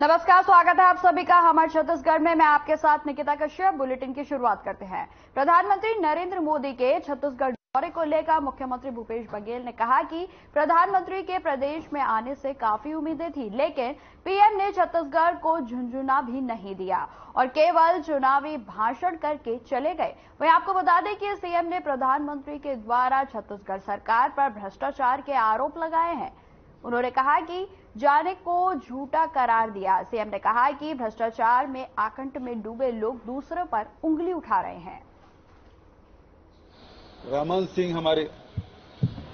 नमस्कार, स्वागत है आप सभी का हमारे छत्तीसगढ़ में। मैं आपके साथ निकिता कश्यप। बुलेटिन की शुरुआत करते हैं। प्रधानमंत्री नरेंद्र मोदी के छत्तीसगढ़ दौरे को लेकर मुख्यमंत्री भूपेश बघेल ने कहा कि प्रधानमंत्री के प्रदेश में आने से काफी उम्मीदें थी, लेकिन पीएम ने छत्तीसगढ़ को झुंझुना भी नहीं दिया और केवल चुनावी भाषण करके चले गए। वहीं आपको बता दें कि सीएम ने प्रधानमंत्री के द्वारा छत्तीसगढ़ सरकार पर भ्रष्टाचार के आरोप लगाए हैं। उन्होंने कहा कि जाने को झूठा करार दिया। सीएम ने कहा कि भ्रष्टाचार में आकंठ में डूबे लोग दूसरों पर उंगली उठा रहे हैं। रमन सिंह हमारे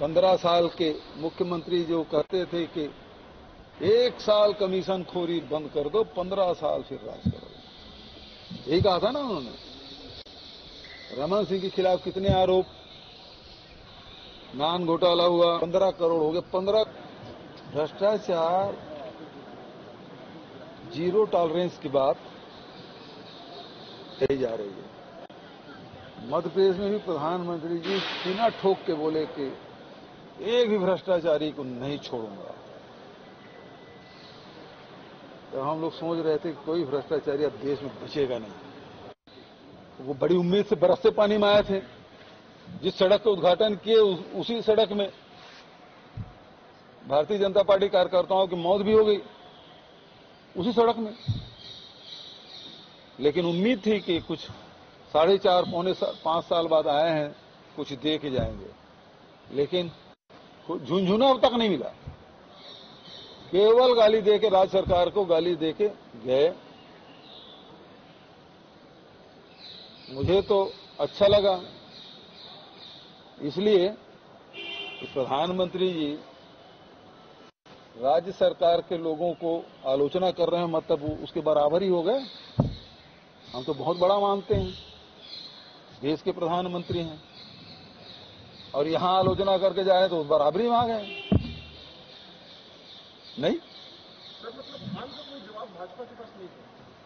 15 साल के मुख्यमंत्री जो कहते थे कि 1 साल कमीशन खोरी बंद कर दो, 15 साल फिर राज करो, यही कहा था ना उन्होंने। रमन सिंह के खिलाफ कितने आरोप, नान घोटाला हुआ, 15 करोड़ हो गए, 15 भ्रष्टाचार, जीरो टॉलरेंस की बात कही जा रही है। मध्य प्रदेश में भी प्रधानमंत्री जी सीना ठोक के बोले कि एक भी भ्रष्टाचारी को नहीं छोड़ूंगा। तो हम लोग सोच रहे थे कि कोई भ्रष्टाचारी अब देश में बचेगा नहीं। वो बड़ी उम्मीद से बरसते पानी में आए थे। जिस सड़क का उद्घाटन किए उसी सड़क में भारतीय जनता पार्टी कार्यकर्ताओं की मौत भी हो गई, उसी सड़क में। लेकिन उम्मीद थी कि कुछ 4.5 पौने 5 साल बाद आए हैं, कुछ दे के जाएंगे, लेकिन झुंझुना अब तक नहीं मिला। केवल गाली दे के, राज्य सरकार को गाली दे के गए। मुझे तो अच्छा लगा, इसलिए प्रधानमंत्री जी राज्य सरकार के लोगों को आलोचना कर रहे हैं, मतलब उसके बराबर ही हो गए। हम तो बहुत बड़ा मानते हैं, देश के प्रधानमंत्री हैं, और यहां आलोचना करके जाए तो बराबरी में आ गए। नहीं, कोई जवाब भाजपा के पास नहीं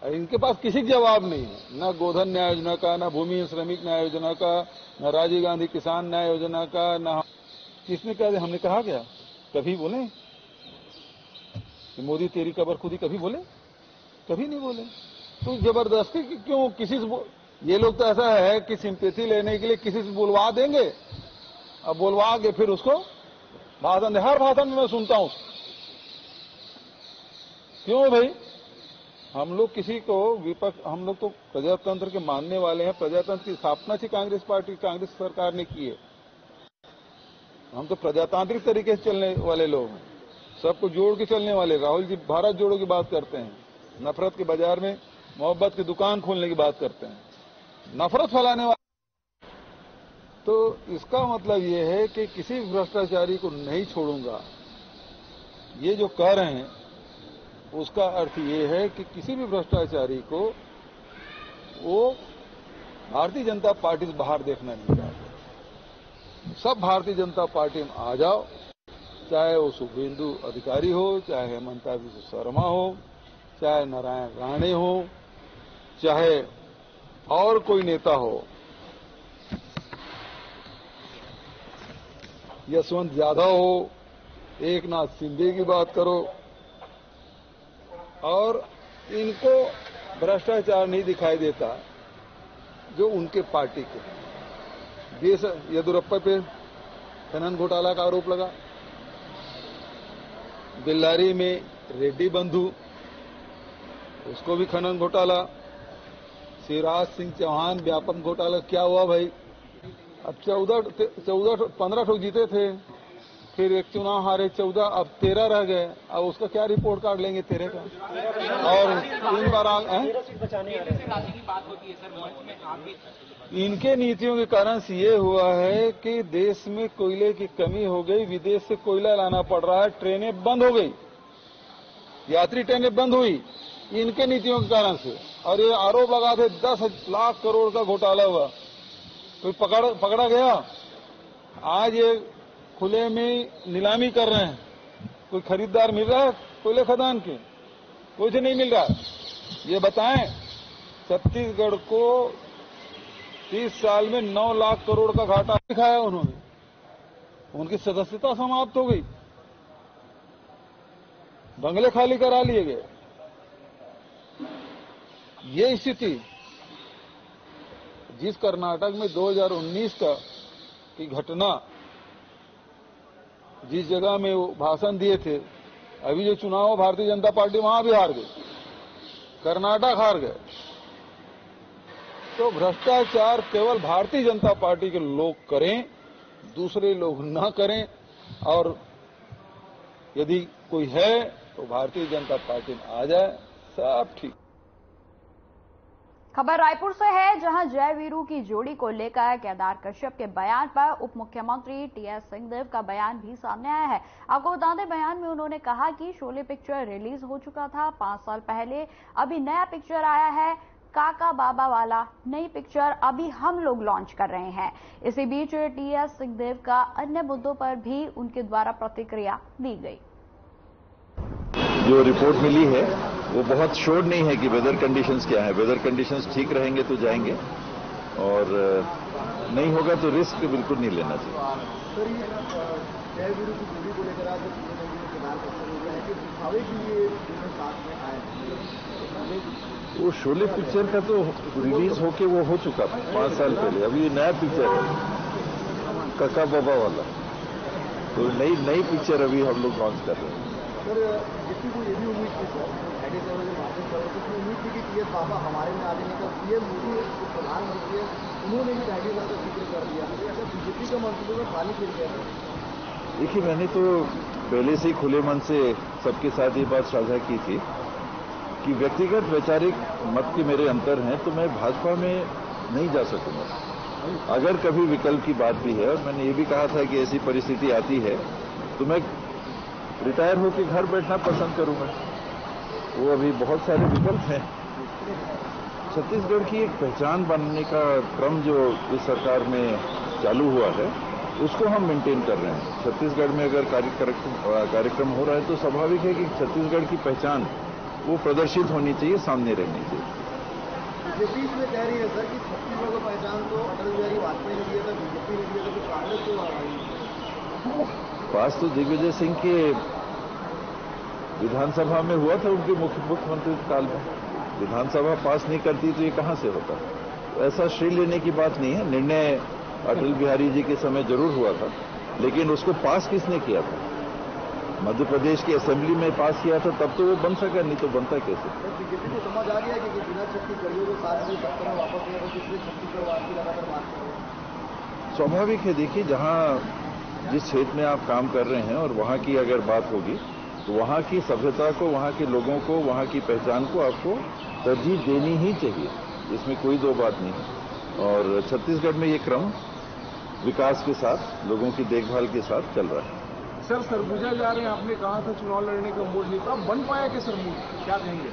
है। इनके पास किसी का जवाब नहीं है, न गोधन न्याय योजना का, न भूमि श्रमिक न्याय योजना का, न राजीव गांधी किसान न्याय योजना का, न किसने कहा, हमने कहा क्या कभी बोले कि मोदी तेरी कबर खुदी, कभी बोले? कभी नहीं बोले। तो जबरदस्ती क्यों किसी से ये लोग तो ऐसा है कि सिंपैथी लेने के लिए किसी से बुलवा देंगे, अब बुलवा के फिर उसको भाषण दे। हर भाषण में मैं सुनता हूं। क्यों भाई? हम लोग किसी को विपक्ष, हम लोग तो प्रजातंत्र के मानने वाले हैं। प्रजातंत्र की स्थापना थी कांग्रेस पार्टी, कांग्रेस सरकार ने की है। हम तो प्रजातांत्रिक तरीके से चलने वाले लोग हैं, सबको जोड़ के चलने वाले। राहुल जी भारत जोड़ो की बात करते हैं, नफरत के बाजार में मोहब्बत की दुकान खोलने की बात करते हैं, नफरत फैलाने वाले। तो इसका मतलब ये है कि किसी भ्रष्टाचारी को नहीं छोड़ूंगा, ये जो कह रहे हैं उसका अर्थ ये है कि किसी भी भ्रष्टाचारी को वो भारतीय जनता पार्टी से बाहर देखना नहीं चाहते। सब भारतीय जनता पार्टी में आ जाओ, चाहे वो शुभेंदु अधिकारी हो, चाहे हेमंता बिस्वा शर्मा हो, चाहे नारायण राणे हो, चाहे और कोई नेता हो, यशवंत यादव हो, एकनाथ शिंदे की बात करो, और इनको भ्रष्टाचार नहीं दिखाई देता जो उनके पार्टी के। देश येदियुरप्पा पे खनन घोटाला का आरोप लगा, बेल्लारी में रेड्डी बंधु, उसको भी खनन घोटाला, शिवराज सिंह चौहान व्यापम घोटाला। क्या हुआ भाई? अब 15 ठोक जीते थे, फिर एक चुनाव हारे, 14, अब 13 रह गए। अब उसका क्या रिपोर्ट कार्ड लेंगे 13 का? और 3 बार इनके नीतियों के कारण से ये हुआ है कि देश में कोयले की कमी हो गई, विदेश से कोयला लाना पड़ रहा है, ट्रेनें बंद हो गई, यात्री ट्रेनें बंद हुई इनके नीतियों के कारण से। और ये आरोप लगा थे 10 लाख करोड़ का घोटाला हुआ, कोई पकड़ा गया? आज ये खुले में नीलामी कर रहे हैं, कोई खरीदार मिल रहा है कोयले खदान के? कुछ नहीं मिल रहा। ये बताएं, छत्तीसगढ़ को 30 साल में 9 लाख करोड़ का घाटा दिखाया उन्होंने, उनकी सदस्यता समाप्त हो गई, बंगले खाली करा लिए गए। ये स्थिति जिस कर्नाटक में 2019 की घटना, जिस जगह में वो भाषण दिए थे, अभी जो चुनाव भारतीय जनता पार्टी वहां भी हार गई, कर्नाटक हार गए। तो भ्रष्टाचार केवल भारतीय जनता पार्टी के लोग करें, दूसरे लोग ना करें, और यदि कोई है तो भारतीय जनता पार्टी में आ जाए, सब ठीक। खबर रायपुर से है, जहां जय वीरू की जोड़ी को लेकर केदार कश्यप के बयान पर उप मुख्यमंत्री टीएस सिंहदेव का बयान भी सामने आया है। आपको बता दें, बयान में उन्होंने कहा कि शोले पिक्चर रिलीज हो चुका था 5 साल पहले, अभी नया पिक्चर आया है काका बाबा वाला, नई पिक्चर अभी हम लोग लॉन्च कर रहे हैं। इसी बीच टीएस सिंहदेव का अन्य मुद्दों पर भी उनके द्वारा प्रतिक्रिया दी गई। जो रिपोर्ट मिली है वो बहुत श्योर नहीं है कि वेदर कंडीशंस क्या है। वेदर कंडीशंस ठीक रहेंगे तो जाएंगे, और नहीं होगा तो रिस्क बिल्कुल नहीं लेना चाहिए। सर, ये जय वीरू की जोड़ी को लेकर आज केदार कश्यप हो गया है कि दिखावे के लिए दोनों साथ में आए। वो शोले पिक्चर का तो रिलीज होके वो हो चुका 5 साल पहले। अभी ये नया पिक्चर है काका बाबा वाला, तो नई पिक्चर अभी हम लोग लॉन्च कर रहे हैं। सर, किसी को ये भी उम्मीद थी सर, एडी साहब ने भाषण करा तो उम्मीद थी कि टीएस बाबा हमारे में आ जाने का। पीएम मोदी जो प्रधानमंत्री है उन्होंने भी एडी साहब का जिक्र कर दिया। अगर बीजेपी का मंसूबे में पानी फिर गया था। देखिए, मैंने तो पहले से ही खुले मन से सबके साथ ये बात साझा की थी कि व्यक्तिगत वैचारिक मत के मेरे अंतर हैं, तो मैं भाजपा में नहीं जा सकूंगा। अगर कभी विकल्प की बात भी है, और मैंने ये भी कहा था कि ऐसी परिस्थिति आती है तो मैं रिटायर होकर घर बैठना पसंद करूंगा। वो अभी बहुत सारे विकल्प हैं। छत्तीसगढ़ की एक पहचान बनने का क्रम जो इस सरकार में चालू हुआ है, उसको हम मेंटेन कर रहे हैं। छत्तीसगढ़ में अगर कार्यक्रम हो रहा है तो स्वाभाविक है कि छत्तीसगढ़ की पहचान वो प्रदर्शित होनी चाहिए, सामने रहनी चाहिए। बीजेपी इसमें कह रही है सर कि छत्तीसगढ़ को पहचान तो अटल बिहारी वाजपेयी ने दिया था, बीजेपी ने दिया था, तो कांग्रेस क्यों आ रही है? पास तो दिग्विजय सिंह के विधानसभा में हुआ था, उनके मुख्यमंत्री काल में। विधानसभा पास नहीं करती तो ये कहां से होता? तो ऐसा श्रेय लेने की बात नहीं है। निर्णय अटल बिहारी जी के समय जरूर हुआ था, लेकिन उसको पास किसने किया था? मध्य प्रदेश की असेंबली में पास किया था, तब तो वो बन सका, नहीं तो बनता कैसे? बीजेपी को समझ आ गया कि बिना छत्तीसगढ़ियों को साथ में सत्ता में वापस गया, तो इसलिए छत्तीसगढ़ वाद की लगातार बात कर रहे हैं। स्वाभाविक है। देखिए, जहां जिस क्षेत्र में आप काम कर रहे हैं और वहां की अगर बात होगी तो वहां की सभ्यता को, वहां के लोगों को, वहां की पहचान को आपको तरजीह देनी ही चाहिए, इसमें कोई दो बात नहीं। और छत्तीसगढ़ में ये क्रम विकास के साथ, लोगों की देखभाल के साथ चल रहा है। सर, सरगुजा जा रहे हैं, आपने कहा था चुनाव लड़ने का मूड नहीं था, अब बन पाया कि सर मूड, क्या कहेंगे?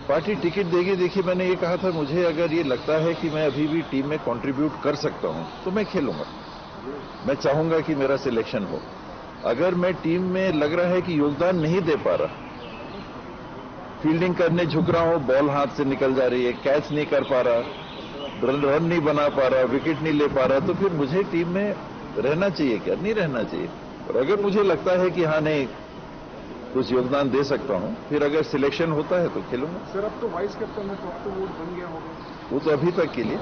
पार्टी टिकट देगी। देखिए, मैंने ये कहा था, मुझे अगर ये लगता है कि मैं अभी भी टीम में कंट्रीब्यूट कर सकता हूं तो मैं खेलूंगा। मैं चाहूंगा कि मेरा सिलेक्शन हो। अगर मैं टीम में लग रहा है कि योगदान नहीं दे पा रहा, फील्डिंग करने झुक रहा हूं, बॉल हाथ से निकल जा रही है, कैच नहीं कर पा रहा, रन नहीं बना पा रहा, विकेट नहीं ले पा रहा, तो फिर मुझे टीम में रहना चाहिए क्या? नहीं रहना चाहिए। और अगर मुझे लगता है कि हाँ, नहीं, कुछ योगदान दे सकता हूं, फिर अगर सिलेक्शन होता है तो खेलूंगा। सर, अब तो वाइस कैप्टन में तो वोट बन गया होगा। वो तो अभी तक के लिए,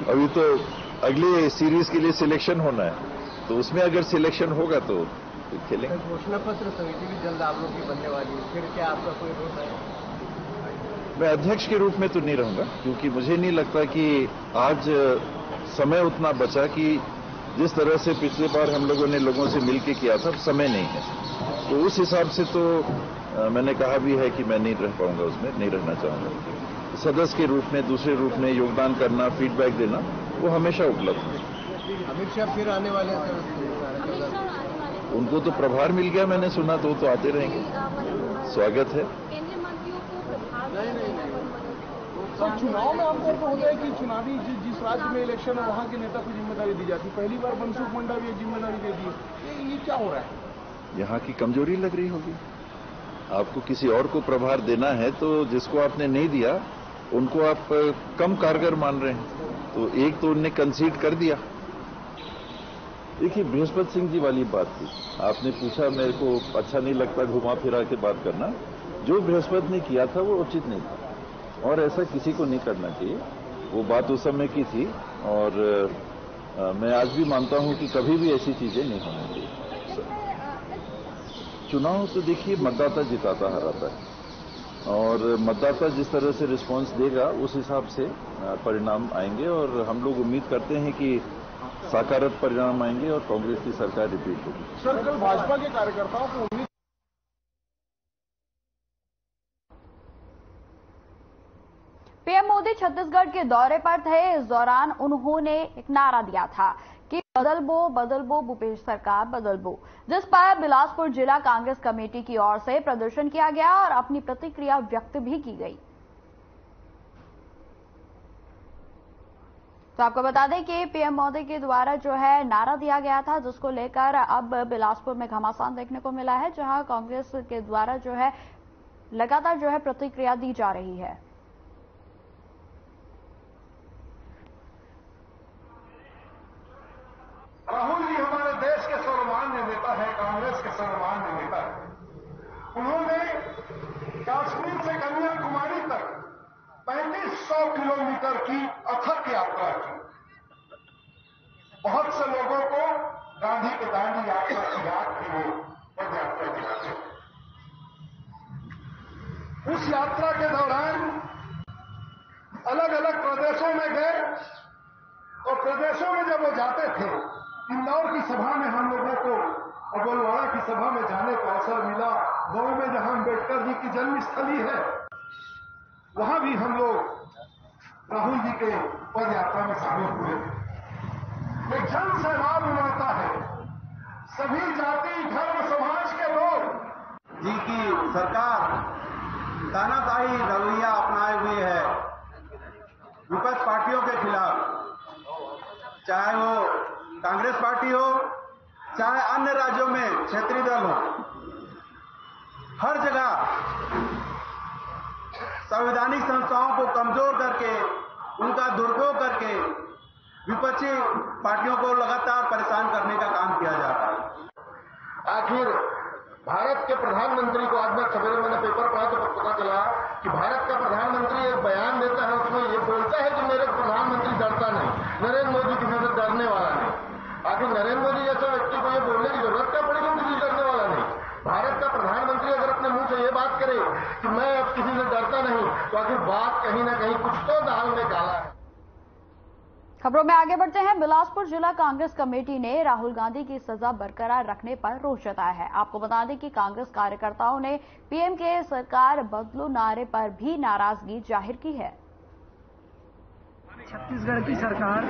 अभी तो अगले सीरीज के लिए सिलेक्शन होना है, तो उसमें अगर सिलेक्शन होगा तो खेलेंगे। घोषणा पत्र समिति भी जल्द आप लोग की बनने वाली है, फिर क्या आपका कोई रोल है? मैं अध्यक्ष के रूप में तो नहीं रहूंगा, क्योंकि मुझे नहीं लगता कि आज समय उतना बचा कि जिस तरह से पिछले बार हम लोगों ने लोगों से मिलकर किया था, समय नहीं है। तो उस हिसाब से तो मैंने कहा भी है कि मैं नहीं रह पाऊंगा, उसमें नहीं रहना चाहूंगा। सदस्य के रूप में, दूसरे रूप में योगदान करना, फीडबैक देना, वो हमेशा उपलब्ध है। अमित शाह फिर आने वाले हैं? उनको तो प्रभार मिल गया, मैंने सुना, तो वो तो आते रहेंगे, स्वागत है। सर, चुनाव में आमतौर पर होता है कि चुनावी जिस राज्य में इलेक्शन है वहां के नेता को जिम्मेदारी दी जाती है। पहली बार मनसुख मंडा भी जिम्मेदारी दे दी, ये क्या हो रहा है? यहाँ की कमजोरी लग रही होगी। आपको किसी और को प्रभार देना है तो जिसको आपने नहीं दिया उनको आप कम कारगर मान रहे हैं, तो एक तो उनने कंसीड कर दिया। देखिए, बृहस्पति सिंह जी वाली बात थी, आपने पूछा, मेरे को अच्छा नहीं लगता घुमा फिरा के बात करना। जो बृहस्पति ने किया था वो उचित नहीं था। और ऐसा किसी को नहीं करना चाहिए। वो बात उस समय की थी और मैं आज भी मानता हूं कि कभी भी ऐसी चीजें नहीं होनी चाहिए। चुनाव तो देखिए मतदाता जिताता हराता है और मतदाता जिस तरह से रिस्पांस देगा उस हिसाब से परिणाम आएंगे और हम लोग उम्मीद करते हैं कि सकारात्मक परिणाम आएंगे और कांग्रेस की सरकार रिपीट होगी। सर, कल भाजपा के कार्यकर्ताओं को उम्मीद पीएम मोदी छत्तीसगढ़ के दौरे पर थे। इस दौरान उन्होंने एक नारा दिया था कि बदल बो भूपेश सरकार बदल बो, जिस पर बिलासपुर जिला कांग्रेस कमेटी की ओर से प्रदर्शन किया गया और अपनी प्रतिक्रिया व्यक्त भी की गई। तो आपको बता दें कि पीएम मोदी के द्वारा जो है नारा दिया गया था, जिसको लेकर अब बिलासपुर में घमासान देखने को मिला है, जहां कांग्रेस के द्वारा जो है लगातार जो है प्रतिक्रिया दी जा रही है। राहुल जी हमारे देश के सर्वमान्य नेता है, कांग्रेस के सर्वमान्य नेता है। उन्होंने कश्मीर से कन्याकुमारी तक 3500 किलोमीटर की अथक यात्रा की। बहुत से लोगों को गांधी के दांडी यात्रा की याद थी, वो पद यात्रा की याद। उस यात्रा के दौरान अलग अलग प्रदेशों में गए और प्रदेशों में जब वो जाते थे, इंदौर की सभा में हम लोगों को और गोलवाड़ा की सभा में जाने का अवसर मिला। गांव में जहां अम्बेडकर जी की जन्मस्थली है, वहां भी हम लोग राहुल जी के पद यात्रा में शामिल हुए। एक जन सैलाब उमड़ता है, सभी जाति धर्म समाज के लोग जी की सरकार तानाशाही रवैया अपनाए हुए है विपक्ष पार्टियों के खिलाफ, चाहे वो कांग्रेस पार्टी हो, चाहे अन्य राज्यों में क्षेत्रीय दल हो। हर जगह संवैधानिक संस्थाओं को कमजोर करके, उनका दुरुपयोग करके विपक्षी पार्टियों को लगातार परेशान करने का काम किया जा रहा है। आखिर भारत के प्रधानमंत्री को आज मैं सवेरे मैंने पेपर पढ़ा तो पता चला कि भारत का प्रधानमंत्री एक बयान देता है, उसमें ये बोलता है कि मेरे प्रधानमंत्री डरता नहीं, नरेंद्र मोदी किसी से डरने वाला नहीं। आखिर नरेंद्र मोदी जैसे व्यक्ति को ये बोलने की जरूरत क्या पड़ेगी, किसी से डरने वाला नहीं। भारत का प्रधानमंत्री अगर अपने मुंह से ये बात करे कि मैं अब किसी से डरता नहीं, तो आखिर बात कहीं ना कहीं कुछ तो दाल में काला है। खबरों में आगे बढ़ते हैं। बिलासपुर जिला कांग्रेस कमेटी ने राहुल गांधी की सजा बरकरार रखने पर रोष जताया है। आपको बता दें कि कांग्रेस कार्यकर्ताओं ने पीएम के सरकार बदलो नारे पर भी नाराजगी जाहिर की है। छत्तीसगढ़ की सरकार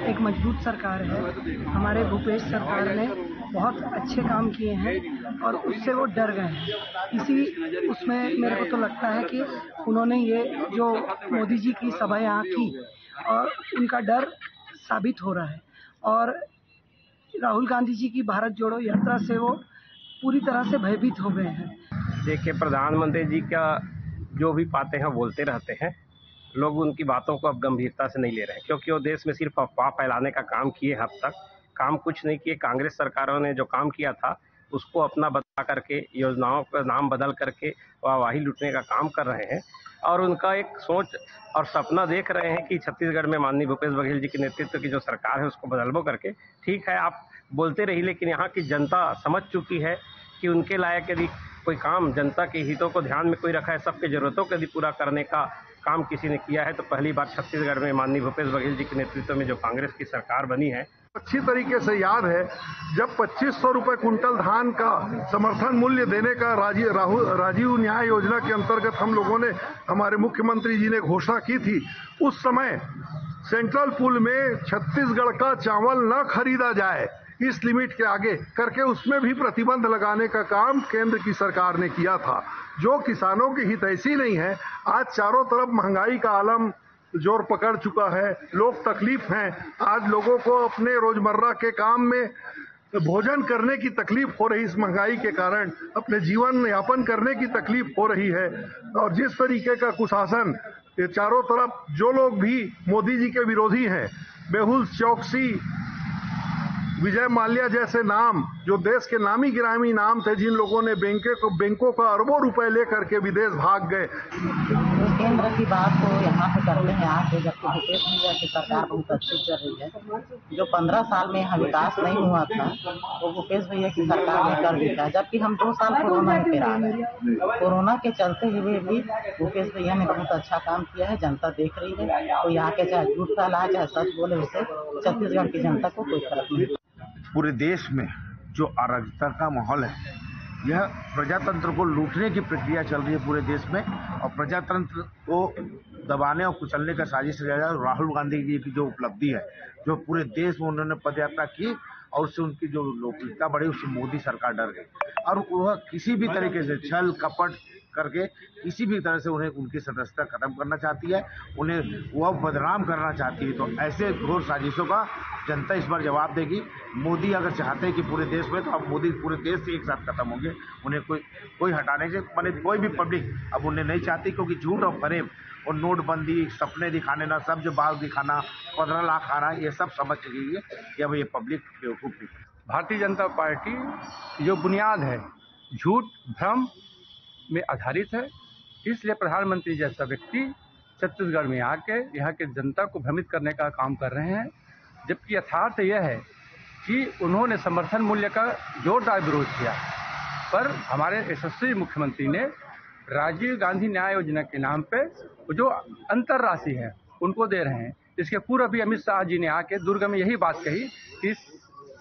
एक मजबूत सरकार है। हमारे भूपेश सरकार ने बहुत अच्छे काम किए हैं और उससे वो डर गए हैं। उसमें मेरे को तो लगता है कि उन्होंने ये जो मोदी जी की सभा यहाँ की और उनका डर साबित हो रहा है और राहुल गांधी जी की भारत जोड़ो यात्रा से वो पूरी तरह से भयभीत हो गए हैं। देखिए, प्रधानमंत्री जी का जो भी बातें हैं बोलते रहते हैं, लोग उनकी बातों को अब गंभीरता से नहीं ले रहे हैं, क्योंकि वो देश में सिर्फ अफवाह फैलाने का काम किए। हद तक काम कुछ नहीं किए। कांग्रेस सरकारों ने जो काम किया था उसको अपना बदला करके, योजनाओं का नाम बदल करके वाहवाही लूटने का काम कर रहे हैं और उनका एक सोच और सपना देख रहे हैं कि छत्तीसगढ़ में माननीय भूपेश बघेल जी के नेतृत्व की जो सरकार है उसको बदलबो करके। ठीक है, आप बोलते रहिए, लेकिन यहाँ की जनता समझ चुकी है कि उनके लायक यदि कोई काम जनता के हितों को ध्यान में कोई रखा है, सबके जरूरतों को यदि पूरा करने का काम किसी ने किया है, तो पहली बार छत्तीसगढ़ में माननीय भूपेश बघेल जी के नेतृत्व में जो कांग्रेस की सरकार बनी है। अच्छी तरीके से याद है जब 2500 रुपए कुंटल धान का समर्थन मूल्य देने का राजीव न्याय योजना के अंतर्गत हम लोगों ने, हमारे मुख्यमंत्री जी ने घोषणा की थी। उस समय सेंट्रल पूल में छत्तीसगढ़ का चावल न खरीदा जाए इस लिमिट के आगे करके उसमें भी प्रतिबंध लगाने का काम केंद्र की सरकार ने किया था, जो किसानों की हितैषी नहीं है। आज चारों तरफ महंगाई का आलम जोर पकड़ चुका है, लोग तकलीफ हैं। आज लोगों को अपने रोजमर्रा के काम में भोजन करने की तकलीफ हो रही, इस महंगाई के कारण अपने जीवन यापन करने की तकलीफ हो रही है। और जिस तरीके का कुशासन ये चारों तरफ, जो लोग भी मोदी जी के विरोधी हैं, मेहुल चौकसी विजय माल्या जैसे नाम, जो देश के नामी गिरामी नाम थे, जिन लोगों ने बैंकों का अरबों रुपए लेकर के विदेश भाग गए। केंद्र की बात को यहाँ पे करते हैं आज, जबकि भूपेश भैया की सरकार बहुत अच्छी चल रही है। जो 15 साल में यहाँ विकास नहीं हुआ था वो भूपेश भैया की सरकार ने कर दिया, जबकि हम 2 साल कोरोना में पेरा गए। कोरोना के चलते हुए भी भूपेश भैया ने बहुत अच्छा काम किया है, जनता देख रही है। तो यहाँ के चाहे झूठ फैलाए चाहे सच बोले, उससे छत्तीसगढ़ की जनता को कोई फर्क नहीं। पूरे देश में जो अराजकता का माहौल है, यह प्रजातंत्र को लूटने की प्रक्रिया चल रही है पूरे देश में, और प्रजातंत्र को दबाने और कुचलने का साजिश रहा है। राहुल गांधी जी की जो उपलब्धि है, जो पूरे देश में उन्होंने पदयात्रा की और उससे उनकी जो लोकप्रियता बढ़ी, उससे मोदी सरकार डर गई और वह किसी भी तरीके से छल कपट करके किसी भी तरह से उन्हें उनकी सदस्यता खत्म करना चाहती है, उन्हें वह बदनाम करना चाहती है। तो ऐसे घोर साजिशों का जनता इस बार जवाब देगी। मोदी अगर चाहते हैं कि पूरे देश में, तो अब मोदी पूरे देश से एक साथ खत्म होंगे। उन्हें कोई हटाने से माने कोई भी पब्लिक अब उन्हें नहीं चाहती, क्योंकि झूठ और फरेब और नोटबंदी, सपने दिखाने ना, सब्ज बाग दिखाना, 15 लाख आना, ये सब समझ चुकी है कि अब ये पब्लिक बेवकूफ नहीं। भारतीय जनता पार्टी जो बुनियाद है झूठ भ्रम में आधारित है, इसलिए प्रधानमंत्री जैसा व्यक्ति छत्तीसगढ़ में आके यहाँ के जनता को भ्रमित करने का काम कर रहे हैं। जबकि यथार्थ यह है कि उन्होंने समर्थन मूल्य का जोरदार विरोध किया, पर हमारे यशस्वी मुख्यमंत्री ने राजीव गांधी न्याय योजना के नाम पे जो अंतर राशि है उनको दे रहे हैं। इसके पूर्व भी अमित शाह जी ने आके दुर्ग में यही बात कही कि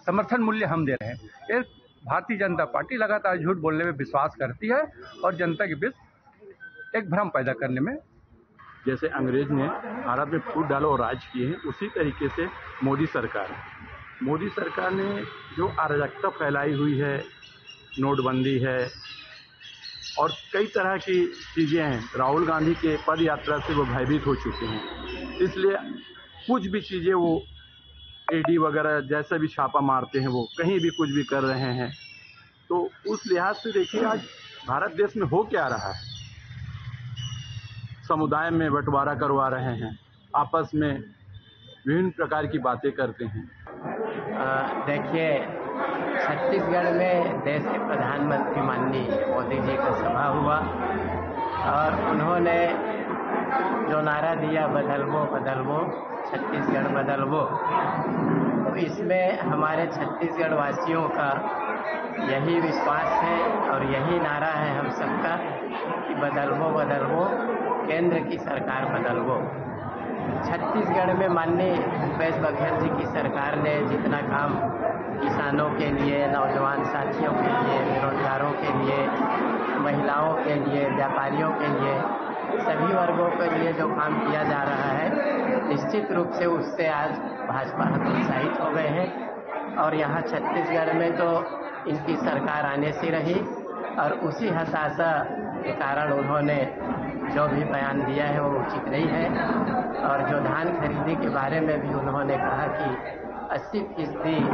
समर्थन मूल्य हम दे रहे हैं। भारतीय जनता पार्टी लगातार झूठ बोलने में विश्वास करती है और जनता के बीच एक भ्रम पैदा करने में। जैसे अंग्रेज ने भारत में फूट डालो और राज किए हैं, उसी तरीके से मोदी सरकार ने जो अराजकता फैलाई हुई है, नोटबंदी है और कई तरह की चीज़ें हैं, राहुल गांधी के पद यात्रा से वो भयभीत हो चुके हैं। इसलिए कुछ भी चीज़ें वो ईडी वगैरह जैसे भी छापा मारते हैं, वो कहीं भी कुछ भी कर रहे हैं। तो उस लिहाज से देखिए आज भारत देश में हो क्या रहा है, समुदाय में बंटवारा करवा रहे हैं, आपस में विभिन्न प्रकार की बातें करते हैं। देखिए, छत्तीसगढ़ में देश के प्रधानमंत्री माननीय मोदी जी का सभा हुआ और उन्होंने जो नारा दिया बदलवो बदलवो छत्तीसगढ़ बदलवो, तो इसमें हमारे छत्तीसगढ़ वासियों का यही विश्वास है और यही नारा है हम सबका कि बदलवो बदलवो, केंद्र की सरकार बदलवो। छत्तीसगढ़ में माननीय भूपेश बघेल जी की सरकार ने जितना काम किसानों के लिए, नौजवान साथियों के लिए, बेरोजगारों के लिए, महिलाओं के लिए, व्यापारियों के लिए, सभी वर्गों के लिए जो काम किया जा रहा है, निश्चित रूप से उससे आज भाजपा हतोत्साहित हो गए हैं और यहाँ छत्तीसगढ़ में तो इनकी सरकार आने से रही और उसी हताशा के कारण उन्होंने जो भी बयान दिया है वो उचित नहीं है। और जो धान खरीदी के बारे में भी उन्होंने कहा कि 80%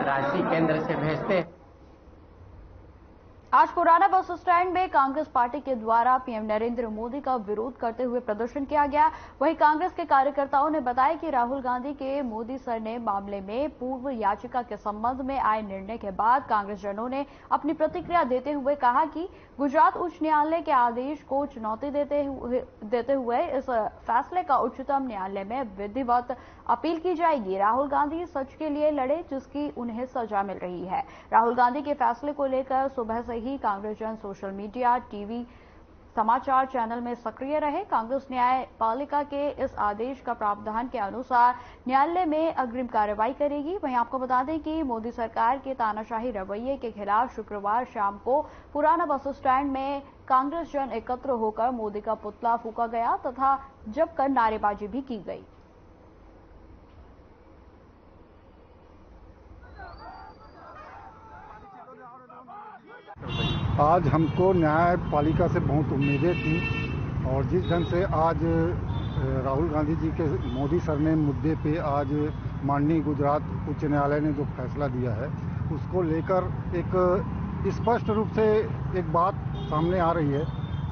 राशि केंद्र से भेजते। आज पुराना बस स्टैंड में कांग्रेस पार्टी के द्वारा पीएम नरेंद्र मोदी का विरोध करते हुए प्रदर्शन किया गया। वहीं कांग्रेस के कार्यकर्ताओं ने बताया कि राहुल गांधी के मोदी सरने मामले में पूर्व याचिका के संबंध में आए निर्णय के बाद कांग्रेसजनों ने अपनी प्रतिक्रिया देते हुए कहा कि गुजरात उच्च न्यायालय के आदेश को चुनौती देते हुए इस फैसले का उच्चतम न्यायालय में विधिवत अपील की जाएगी। राहुल गांधी सच के लिए लड़े जिसकी उन्हें सजा मिल रही है। राहुल गांधी के फैसले को लेकर सुबह से ही कांग्रेसजन सोशल मीडिया, टीवी, समाचार चैनल में सक्रिय रहे। कांग्रेस न्यायपालिका के इस आदेश का प्रावधान के अनुसार न्यायालय में अग्रिम कार्रवाई करेगी। वहीं आपको बता दें कि मोदी सरकार के तानाशाही रवैये के खिलाफ शुक्रवार शाम को पुराना बस स्टैंड में कांग्रेस जन एकत्र होकर मोदी का पुतला फूंका गया तथा जमकर नारेबाजी भी की गई। आज हमको न्यायपालिका से बहुत उम्मीदें थी और जिस ढंग से आज राहुल गांधी जी के मोदी सरने मुद्दे पे आज माननीय गुजरात उच्च न्यायालय ने जो फैसला दिया है उसको लेकर एक स्पष्ट रूप से एक बात सामने आ रही है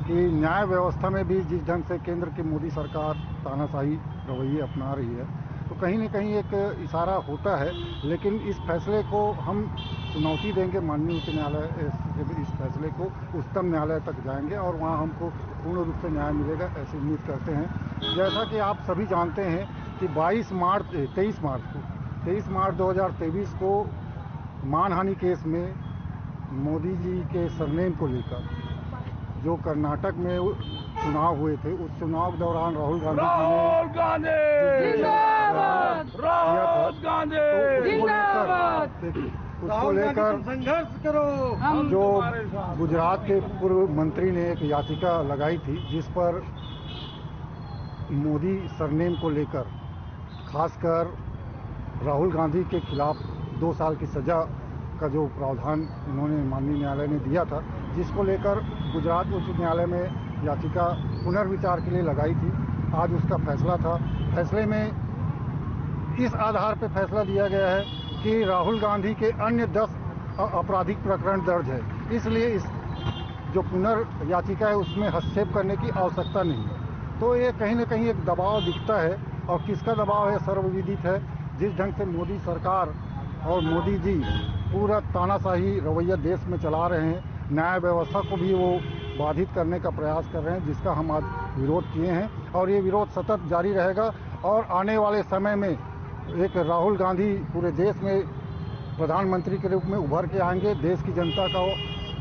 कि न्याय व्यवस्था में भी जिस ढंग से केंद्र की मोदी सरकार तानाशाही रवैये अपना रही है तो कहीं न कहीं एक इशारा होता है। लेकिन इस फैसले को हम चुनौती देंगे, माननीय उच्च न्यायालय से इस फैसले को उच्चतम न्यायालय तक जाएंगे और वहाँ हमको पूर्ण रूप से न्याय मिलेगा, ऐसी उम्मीद करते हैं। जैसा कि आप सभी जानते हैं कि 23 मार्च 2023 को मानहानि केस में मोदी जी के सरनेम को लेकर जो कर्नाटक में चुनाव हुए थे, उस चुनाव के दौरान राहुल गांधी उसको लेकर संघर्ष करो। जो गुजरात के पूर्व मंत्री ने एक याचिका लगाई थी, जिस पर मोदी सरनेम को लेकर खासकर राहुल गांधी के खिलाफ 2 साल की सजा का जो प्रावधान उन्होंने माननीय न्यायालय ने दिया था, जिसको लेकर गुजरात उच्च न्यायालय में याचिका पुनर्विचार के लिए लगाई थी। आज उसका फैसला था। फैसले में इस आधार पर फैसला दिया गया है कि राहुल गांधी के अन्य 10 आपराधिक प्रकरण दर्ज है, इसलिए इस जो पुनर्याचिका है उसमें हस्तक्षेप करने की आवश्यकता नहीं है। तो ये कहीं न कहीं एक दबाव दिखता है, और किसका दबाव है सर्वविदित है। जिस ढंग से मोदी सरकार और मोदी जी पूरा तानाशाही रवैया देश में चला रहे हैं, न्याय व्यवस्था को भी वो बाधित करने का प्रयास कर रहे हैं, जिसका हम आज विरोध किए हैं और ये विरोध सतत जारी रहेगा। और आने वाले समय में एक राहुल गांधी पूरे देश में प्रधानमंत्री के रूप में उभर के आएंगे। देश की जनता का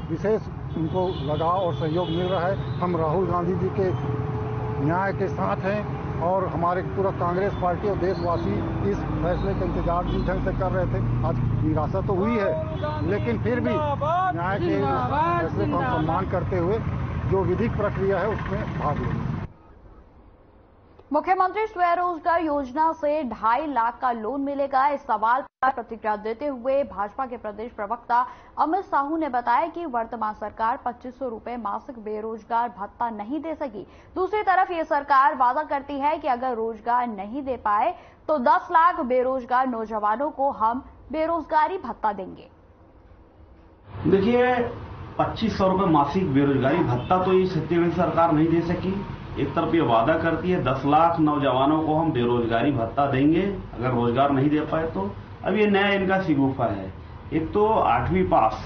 विशेष उनको लगाव और सहयोग मिल रहा है। हम राहुल गांधी जी के न्याय के साथ हैं और हमारे पूरा कांग्रेस पार्टी और देशवासी इस फैसले का इंतजार जिस ढंग से कर रहे थे। आज निराशा तो हुई है, लेकिन फिर भी न्याय के फैसले को हम सम्मान करते हुए जो विधिक प्रक्रिया है उसमें भाग लेंगे। मुख्यमंत्री स्वरोजगार योजना से 2.5 लाख का लोन मिलेगा। इस सवाल पर प्रतिक्रिया देते हुए भाजपा के प्रदेश प्रवक्ता अमित साहू ने बताया कि वर्तमान सरकार 2500 रुपए मासिक बेरोजगार भत्ता नहीं दे सकी। दूसरी तरफ ये सरकार वादा करती है कि अगर रोजगार नहीं दे पाए तो 10 लाख बेरोजगार नौजवानों को हम बेरोजगारी भत्ता देंगे। देखिए, 2500 रुपए मासिक बेरोजगारी भत्ता तो ये छत्तीसगढ़ सरकार नहीं दे सकी। एक तरफ ये वादा करती है 10 लाख नौजवानों को हम बेरोजगारी भत्ता देंगे अगर रोजगार नहीं दे पाए तो। अब ये नया इनका शिगुफा है। एक तो 8वीं पास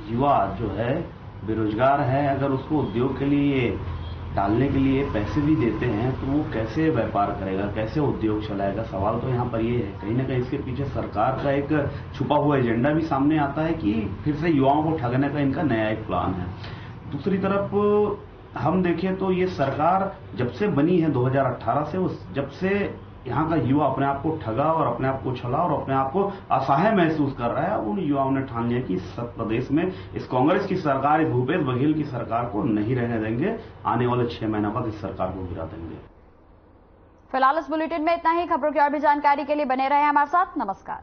युवा जो है बेरोजगार है, अगर उसको उद्योग के लिए डालने के लिए पैसे भी देते हैं तो वो कैसे व्यापार करेगा, कैसे उद्योग चलाएगा। सवाल तो यहाँ पर ये है। कहीं ना कहीं इसके पीछे सरकार का एक छुपा हुआ एजेंडा भी सामने आता है कि फिर से युवाओं को ठगने का इनका नया एक प्लान है। दूसरी तरफ हम देखें तो ये सरकार जब से बनी है 2018 से, जब से यहाँ का युवा अपने आप को ठगा और अपने आप को छला और अपने आप को असहाय महसूस कर रहा है। उन युवाओं ने ठान लिया कि इस प्रदेश में इस कांग्रेस की सरकार, इस भूपेश बघेल की सरकार को नहीं रहने देंगे। आने वाले 6 महीना बाद इस सरकार को गिरा देंगे। फिलहाल इस बुलेटिन में इतना ही। खबरों की और भी जानकारी के लिए बने रहे हमारे साथ। नमस्कार।